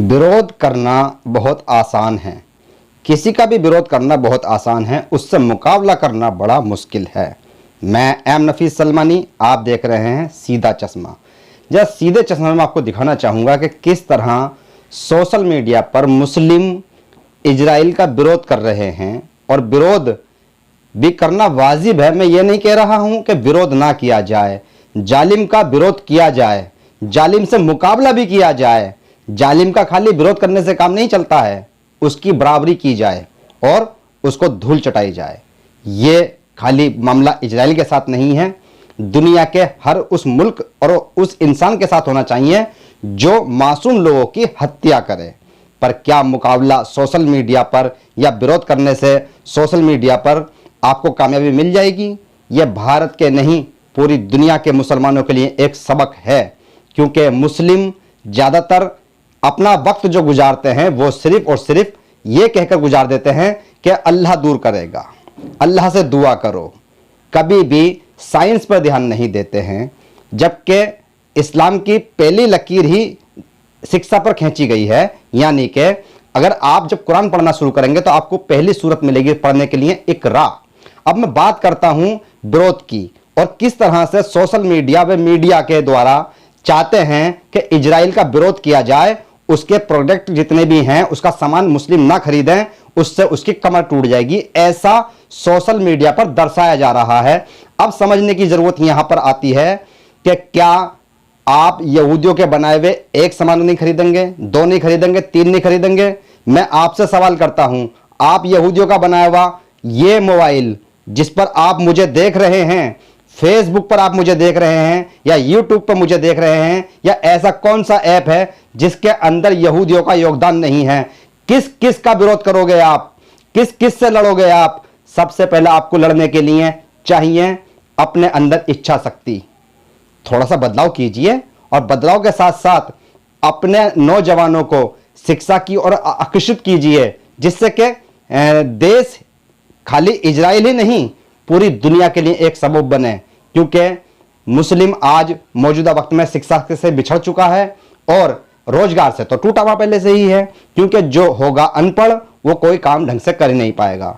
विरोध करना बहुत आसान है, किसी का भी विरोध करना बहुत आसान है, उससे मुकाबला करना बड़ा मुश्किल है। मैं एम नफीस सलमानी, आप देख रहे हैं सीधा चश्मा। जब सीधे चश्मा में आपको दिखाना चाहूँगा कि किस तरह सोशल मीडिया पर मुस्लिम इजराइल का विरोध कर रहे हैं, और विरोध भी करना वाजिब है। मैं ये नहीं कह रहा हूँ कि विरोध ना किया जाए, जालिम का विरोध किया जाए, जालिम से मुकाबला भी किया जाए। जालिम का खाली विरोध करने से काम नहीं चलता है, उसकी बराबरी की जाए और उसको धूल चटाई जाए। ये खाली मामला इजराइल के साथ नहीं है, दुनिया के हर उस मुल्क और उस इंसान के साथ होना चाहिए जो मासूम लोगों की हत्या करे। पर क्या मुकाबला सोशल मीडिया पर या विरोध करने से सोशल मीडिया पर आपको कामयाबी मिल जाएगी? यह भारत के नहीं, पूरी दुनिया के मुसलमानों के लिए एक सबक है, क्योंकि मुस्लिम ज़्यादातर अपना वक्त जो गुजारते हैं वो सिर्फ और सिर्फ ये कहकर गुजार देते हैं कि अल्लाह दूर करेगा, अल्लाह से दुआ करो। कभी भी साइंस पर ध्यान नहीं देते हैं, जबकि इस्लाम की पहली लकीर ही शिक्षा पर खींची गई है। यानी कि अगर आप जब कुरान पढ़ना शुरू करेंगे तो आपको पहली सूरत मिलेगी पढ़ने के लिए, इकरा। अब मैं बात करता हूं विरोध की, और किस तरह से सोशल मीडिया व मीडिया के द्वारा चाहते हैं कि इजराइल का विरोध किया जाए, उसके प्रोडक्ट जितने भी हैं उसका सामान मुस्लिम ना खरीदें, उससे उसकी कमर टूट जाएगी। ऐसा सोशल मीडिया पर दर्शाया जा रहा है। अब समझने की जरूरत यहां पर आती है कि क्या आप यहूदियों के बनाए हुए एक सामान नहीं खरीदेंगे, दो नहीं खरीदेंगे, तीन नहीं खरीदेंगे? मैं आपसे सवाल करता हूं, आप यहूदियों का बनाया हुआ ये मोबाइल जिस पर आप मुझे देख रहे हैं, फेसबुक पर आप मुझे देख रहे हैं या यूट्यूब पर मुझे देख रहे हैं, या ऐसा कौन सा ऐप है जिसके अंदर यहूदियों का योगदान नहीं है? किस किस का विरोध करोगे आप? किस किस से लड़ोगे आप? सबसे पहले आपको लड़ने के लिए चाहिए अपने अंदर इच्छा शक्ति। थोड़ा सा बदलाव कीजिए, और बदलाव के साथ साथ अपने नौजवानों को शिक्षा की ओर आकर्षित कीजिए, जिससे कि देश खाली इजराइल ही नहीं पूरी दुनिया के लिए एक सबब बने। क्योंकि मुस्लिम आज मौजूदा वक्त में शिक्षा से बिछड़ चुका है और रोजगार से तो टूटा हुआ पहले से ही है, क्योंकि जो होगा अनपढ़ वो कोई काम ढंग से कर ही नहीं पाएगा।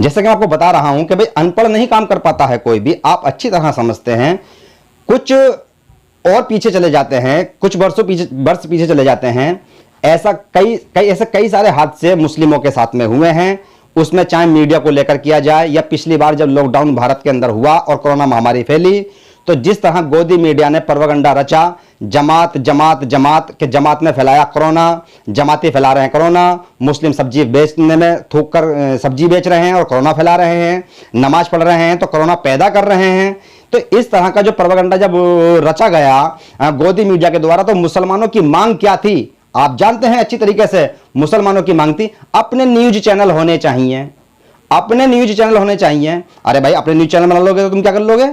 जैसे कि मैं आपको बता रहा हूं कि भाई अनपढ़ नहीं काम कर पाता है कोई भी, आप अच्छी तरह समझते हैं। कुछ और पीछे चले जाते हैं, कुछ वर्ष पीछे चले जाते हैं। ऐसा कई सारे हादसे मुस्लिमों के साथ में हुए हैं, उसमें चाहे मीडिया को लेकर किया जाए या पिछली बार जब लॉकडाउन भारत के अंदर हुआ और कोरोना महामारी फैली, तो जिस तरह गोदी मीडिया ने प्रोपेगेंडा रचा, जमात जमात जमात के जमात ने फैलाया कोरोना, जमाती फैला रहे हैं कोरोना, मुस्लिम सब्जी बेचने में थूक कर सब्जी बेच रहे हैं और कोरोना फैला रहे हैं, नमाज पढ़ रहे हैं तो कोरोना पैदा कर रहे हैं। तो इस तरह का जो प्रोपेगेंडा जब रचा गया गोदी मीडिया के द्वारा, तो मुसलमानों की मांग क्या थी आप जानते हैं अच्छी तरीके से। मुसलमानों की मांग थी अपने न्यूज चैनल होने चाहिए, अपने न्यूज चैनल होने चाहिए। अरे भाई, अपने न्यूज चैनल बना लोगे तो तुम क्या कर लोगे?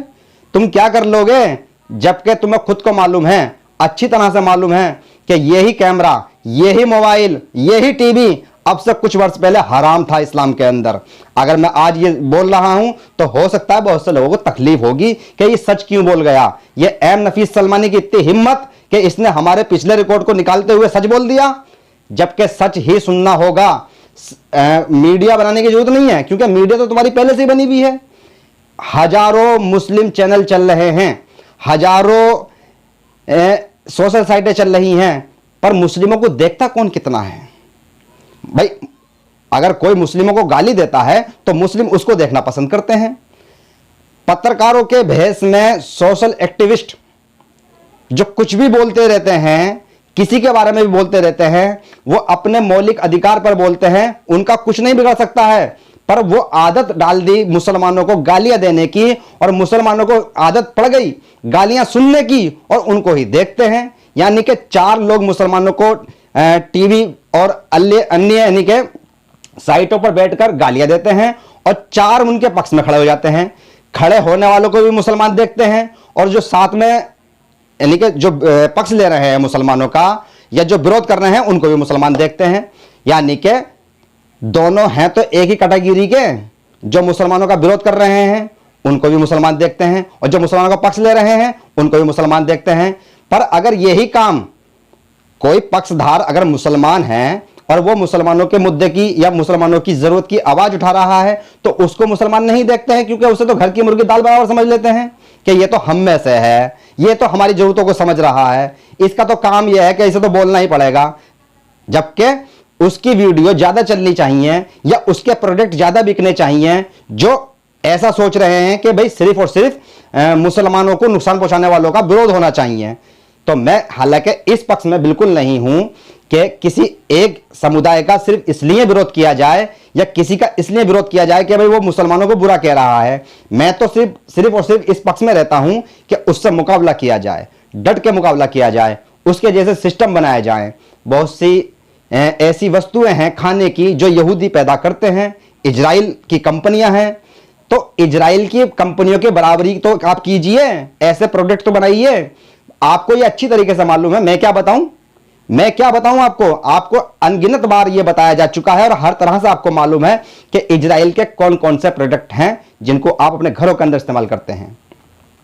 तुम क्या कर लोगे? जबकि तुम्हें खुद को मालूम है, अच्छी तरह से मालूम है कि यही कैमरा, यही मोबाइल, यही टीवी अब से कुछ वर्ष पहले हराम था इस्लाम के अंदर। अगर मैं आज ये बोल रहा हूं तो हो सकता है बहुत से लोगों को तकलीफ होगी कि ये सच क्यों बोल गया। ये एम नफीस सलमानी की इतनी हिम्मत कि इसने हमारे पिछले रिकॉर्ड को निकालते हुए सच बोल दिया, जबकि सच ही सुनना होगा। मीडिया बनाने की जरूरत नहीं है, क्योंकि मीडिया तो तुम्हारी पहले से ही बनी हुई है। हजारों मुस्लिम चैनल चल रहे हैं, हजारों सोशल साइटें चल रही हैं, पर मुस्लिमों को देखता कौन कितना है? भाई, अगर कोई मुस्लिमों को गाली देता है तो मुस्लिम उसको देखना पसंद करते हैं। पत्रकारों के भेष में सोशल एक्टिविस्ट जो कुछ भी बोलते रहते हैं, किसी के बारे में भी बोलते रहते हैं, वो अपने मौलिक अधिकार पर बोलते हैं, उनका कुछ नहीं बिगड़ सकता है। पर वो आदत डाल दी मुसलमानों को गालियां देने की, और मुसलमानों को आदत पड़ गई गालियां सुनने की, और उनको ही देखते हैं। यानी कि चार लोग मुसलमानों को टीवी और अन्य यानी कि साइटों पर बैठकर गालियां देते हैं, और चार उनके पक्ष में खड़े हो जाते हैं। खड़े होने वालों को भी मुसलमान देखते हैं, और जो साथ में यानी कि जो पक्ष ले रहे हैं मुसलमानों का या जो विरोध कर रहे हैं उनको भी मुसलमान देखते हैं। यानी कि दोनों हैं तो एक ही कैटेगरी के, जो मुसलमानों का विरोध कर रहे हैं उनको भी मुसलमान देखते हैं, और जो मुसलमानों का पक्ष ले रहे हैं उनको भी मुसलमान देखते हैं। पर अगर यही काम कोई पक्षधार अगर मुसलमान है और वो मुसलमानों के मुद्दे की या मुसलमानों की जरूरत की आवाज उठा रहा है तो उसको मुसलमान नहीं देखते हैं, क्योंकि उसे तो घर की मुर्गी दाल बराबर समझ लेते हैं कि ये तो हम में से है, ये तो हमारी जरूरतों को समझ रहा है, इसका तो काम यह है कि इसे तो बोलना ही पड़ेगा। जबकि उसकी वीडियो ज्यादा चलनी चाहिए या उसके प्रोडक्ट ज्यादा बिकने चाहिए, जो ऐसा सोच रहे हैं कि भाई सिर्फ और सिर्फ मुसलमानों को नुकसान पहुंचाने वालों का विरोध होना चाहिए। तो मैं हालांकि इस पक्ष में बिल्कुल नहीं हूं कि किसी एक समुदाय का सिर्फ इसलिए विरोध किया जाए या किसी का इसलिए विरोध किया जाए कि भाई वो मुसलमानों को बुरा कह रहा है। मैं तो सिर्फ और सिर्फ इस पक्ष में रहता हूं कि उससे मुकाबला किया जाए, डट के मुकाबला किया जाए, उसके जैसे सिस्टम बनाए जाए। बहुत सी ऐसी वस्तुएं हैं खाने की जो यहूदी पैदा करते हैं, इजराइल की कंपनियां हैं, तो इजराइल की कंपनियों के बराबरी तो आप कीजिए, ऐसे प्रोडक्ट तो बनाइए। आपको ये अच्छी तरीके से मालूम है, मैं क्या बताऊं आपको अनगिनत बार ये बताया जा चुका है और हर तरह से आपको मालूम है कि इजराइल के कौन कौन से प्रोडक्ट हैं जिनको आप अपने घरों के अंदर इस्तेमाल करते हैं।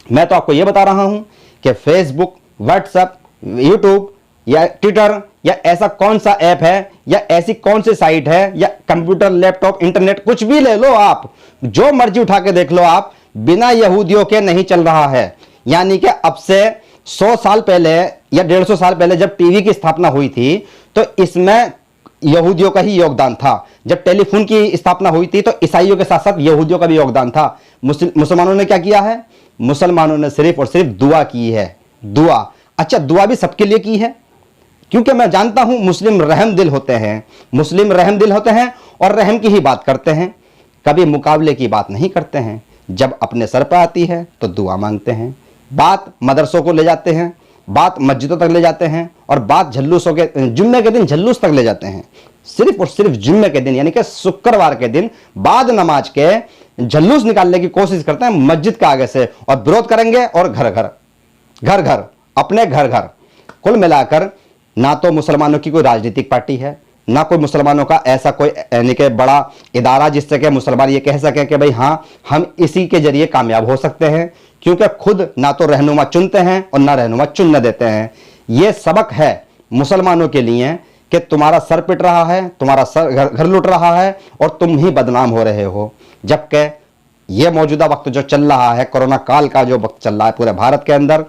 मैं तो आपको ये बता रहा हूं कि फेसबुक, व्हाट्सएप, यूट्यूब या ट्विटर या ऐसा कौन सा ऐप है या ऐसी कौन सी साइट है या कंप्यूटर, लैपटॉप, इंटरनेट, कुछ भी ले लो, आप जो मर्जी उठा के देख लो, आप बिना यहूदियों के नहीं चल रहा है। यानी कि अब से 100 साल पहले या 150 साल पहले जब टीवी की स्थापना हुई थी तो इसमें यहूदियों का ही योगदान था। जब टेलीफोन की स्थापना हुई थी तो ईसाइयों के साथ साथ यहूदियों का भी योगदान था। मुसलमानों ने क्या किया है? मुसलमानों ने सिर्फ और सिर्फ दुआ की है। दुआ, अच्छा दुआ भी सबके लिए की है, क्योंकि मैं जानता हूं मुस्लिम रहम दिल होते हैं और रहम की ही बात करते हैं, कभी मुकाबले की बात नहीं करते हैं। जब अपने सर पर आती है तो दुआ मांगते हैं, बात मदरसों को ले जाते हैं, बात मस्जिदों तक ले जाते हैं और बात झल्लूसों के, जुम्मे के दिन झल्लूस तक ले जाते हैं। सिर्फ और सिर्फ जुम्मे के दिन यानी कि शुक्रवार के दिन बाद नमाज के झल्लूस निकालने की कोशिश करते हैं मस्जिद के आगे से, और विरोध करेंगे और घर घर अपने घर घर। कुल मिलाकर ना तो मुसलमानों की कोई राजनीतिक पार्टी है, ना कोई मुसलमानों का ऐसा कोई यानी कि बड़ा इदारा जिससे कि मुसलमान ये कह सके कि भाई हाँ हम इसी के जरिए कामयाब हो सकते हैं, क्योंकि खुद ना तो रहनुमा चुनते हैं और ना रहनुमा चुनने देते हैं। ये सबक है मुसलमानों के लिए कि तुम्हारा सर पिट रहा है, तुम्हारा सर घर लुट रहा है और तुम ही बदनाम हो रहे हो। जबकि ये मौजूदा वक्त जो चल रहा है, कोरोना काल का जो वक्त चल रहा है पूरे भारत के अंदर,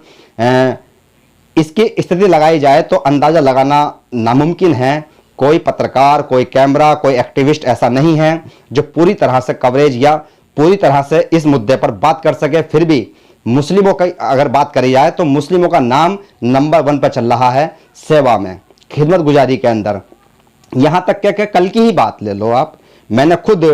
इसकी स्थिति लगाई जाए तो अंदाजा लगाना नामुमकिन है। कोई पत्रकार, कोई कैमरा, कोई एक्टिविस्ट ऐसा नहीं है जो पूरी तरह से कवरेज या पूरी तरह से इस मुद्दे पर बात कर सके। फिर भी मुस्लिमों की अगर बात करी जाए तो मुस्लिमों का नाम नंबर 1 पर चल रहा है सेवा में, खिदमत गुजारी के अंदर। यहां तक कि कल की ही बात ले लो आप, मैंने खुद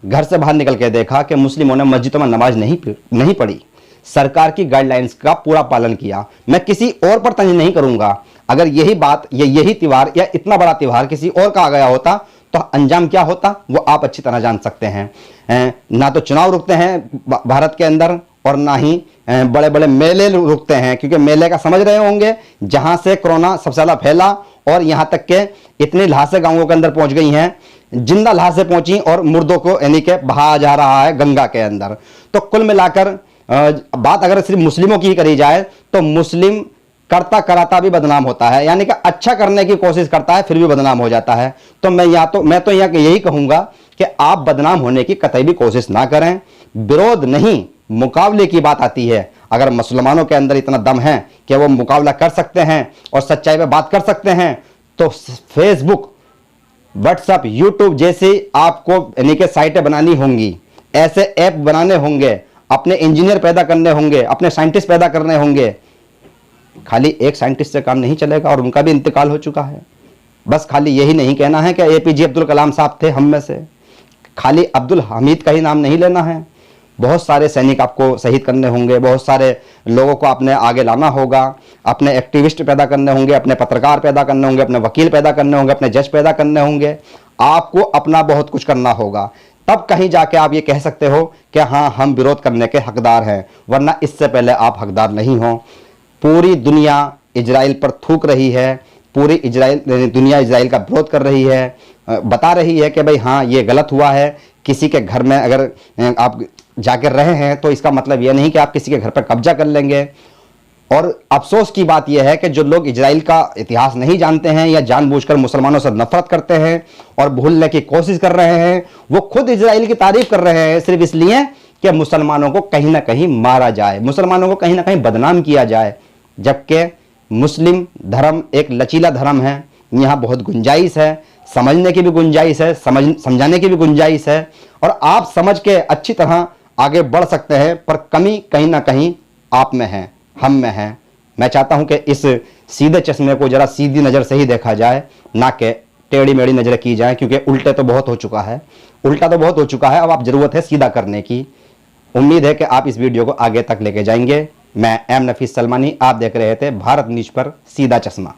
घर से बाहर निकल के देखा कि मुस्लिमों ने मस्जिदों में नमाज नहीं पढ़ी, सरकार की गाइडलाइंस का पूरा पालन किया। मैं किसी और पर तंज नहीं करूंगा, अगर यही बात या यही त्योहार या इतना बड़ा त्योहार किसी और का आ गया होता तो अंजाम क्या होता वो आप अच्छी तरह जान सकते हैं। ना तो चुनाव रुकते हैं भारत के अंदर और ना ही बड़े बड़े मेले रुकते हैं, क्योंकि मेले का समझ रहे होंगे जहां से कोरोना सबसे ज्यादा फैला और यहां तक के इतनी लाशें गांवों के अंदर पहुंच गई हैं, जिंदा लाशें पहुंची और मुर्दों को यानी कि बहाया जा रहा है गंगा के अंदर। तो कुल मिलाकर बात अगर सिर्फ मुस्लिमों की करी जाए तो मुस्लिम करता कराता भी बदनाम होता है, यानी कि अच्छा करने की कोशिश करता है फिर भी बदनाम हो जाता है। तो मैं यहाँ यही कहूंगा कि आप बदनाम होने की कतई भी कोशिश ना करें। विरोध नहीं, मुकाबले की बात आती है। अगर मुसलमानों के अंदर इतना दम है कि वो मुकाबला कर सकते हैं और सच्चाई पे बात कर सकते हैं, तो फेसबुक, व्हाट्सएप, यूट्यूब जैसी आपको यानी कि साइटें बनानी होंगी, ऐसे ऐप बनाने होंगे, अपने इंजीनियर पैदा करने होंगे, अपने साइंटिस्ट पैदा करने होंगे। खाली एक साइंटिस्ट से काम नहीं चलेगा और उनका भी इंतकाल हो चुका है। बस खाली यही नहीं कहना है कि एपीजे अब्दुल कलाम साहब थे हम में से, खाली अब्दुल हमीद का ही नाम नहीं लेना है। बहुत सारे सैनिक आपको शहीद करने होंगे, बहुत सारे लोगों को अपने आगे लाना होगा, अपने एक्टिविस्ट पैदा करने होंगे, अपने पत्रकार पैदा करने होंगे, अपने वकील पैदा करने होंगे, अपने जज पैदा करने होंगे। आपको अपना बहुत कुछ करना होगा, तब कहीं जाके आप ये कह सकते हो कि हाँ हम विरोध करने के हकदार हैं, वरना इससे पहले आप हकदार नहीं हो। पूरी दुनिया इजराइल पर थूक रही है, पूरी दुनिया इजराइल का विरोध कर रही है, बता रही है कि भाई हाँ ये गलत हुआ है किसी के घर में अगर आप जाकर रहे हैं तो इसका मतलब यह नहीं कि आप किसी के घर पर कब्जा कर लेंगे। और अफसोस की बात यह है कि जो लोग इजराइल का इतिहास नहीं जानते हैं या जानबूझकर मुसलमानों से नफरत करते हैं और भूलने की कोशिश कर रहे हैं, वो खुद इजराइल की तारीफ कर रहे हैं सिर्फ इसलिए कि मुसलमानों को कहीं ना कहीं मारा जाए, मुसलमानों को कहीं ना कहीं बदनाम किया जाए। जबकि मुस्लिम धर्म एक लचीला धर्म है, यहाँ बहुत गुंजाइश है, समझने की भी गुंजाइश है, समझाने की भी गुंजाइश है, और आप समझ के अच्छी तरह आगे बढ़ सकते हैं। पर कमी कहीं ना कहीं आप में है, हम में है। मैं चाहता हूं कि इस सीधे चश्मे को जरा सीधी नज़र से ही देखा जाए, ना कि टेढ़ी मेढ़ी नज़र की जाए, क्योंकि उल्टा तो बहुत हो चुका है। अब आप ज़रूरत है सीधा करने की। उम्मीद है कि आप इस वीडियो को आगे तक लेके जाएंगे। मैं एम नफीस सलमानी, आप देख रहे थे भारत न्यूज पर सीधा चश्मा।